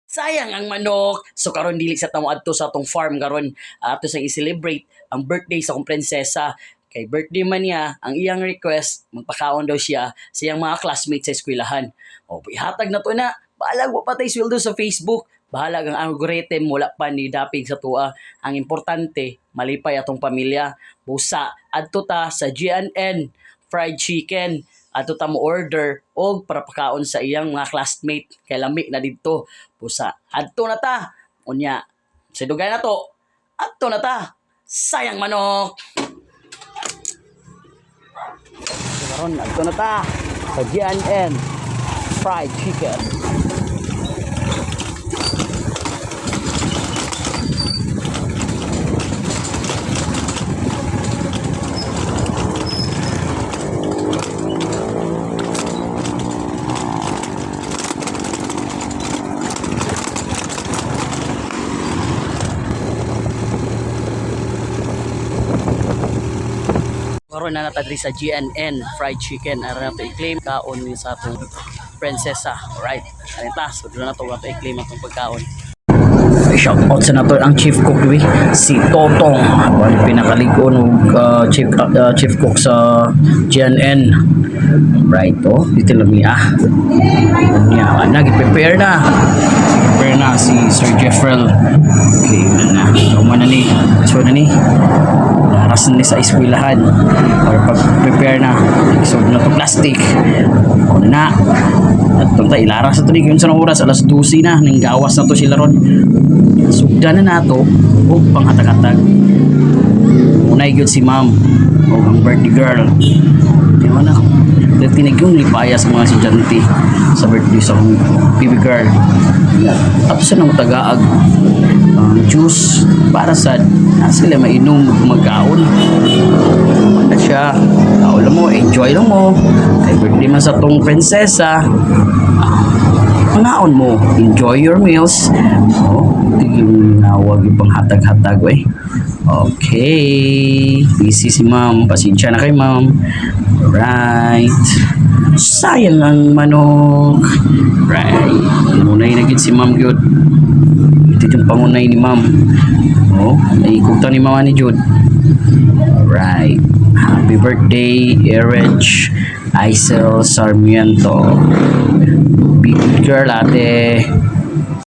Sayang ang manok. So karon dili sa tamo adto sa atong farm karon ato sa i-celebrate ang birthday sa akong prinsesa. Kay birthday man niya, ang iyang request magpakaon daw siya sa iyang mga classmates sa eskwelahan. O ihatag na to na. Bahala wa patay sweldo sa Facebook. Bahala ang algorithm wala pa ni dapig sa tuwa. Ang importante malipay atong pamilya. Busa adto ta sa GNN fried chicken. Adto ta mo order og para pakaon sa iyang mga classmate kay lami na didto. Busa adto na ta. Unya sa dugay na to. Adto na ta. Sayang manok. Karon adto na ta sa GNN fried chicken. Karon na natadri sa GNN fried chicken ara na to i-claim kaon ni sa atong prinsesa. Alright. Kanita so doon na to ato i-claim atong pagkaon. Shout out sa nato ang chief cook we si Totong. Wala pinakaligon og chief cook sa GNN. Right to dito lami Nya nag-prepare na. Prepare na si Sir Jeffrel. Okay na. Uma na ni. So na ni. Naras na ni sa eskwelahan or pag-prepare na isog na to plastic o na at ito tayo ilaras na to ni kung saan oras alas 12 na nang gawas na to sila ron sugda na nato o panghatag-hatag unay yun si ma'am o ang birthday girl di ba na tinig yung lipaya sa mga estudyante sa birthday sa akong baby girl tapos na matagaag juice para sa sila mainom magkaon na siya kaulan mo enjoy lang mo kay birthday man sa tong prinsesa pangaon mo enjoy your meals yung nawag yung panghatag-hatag okay busy si ma'am pasensya na kay ma'am right sayang ang manok right munay na gid si ma'am gyud ito yung pangunay ni ma'am naikugta ni mama ni Jude alright happy birthday Erich Aisel Sarmiento big girl ate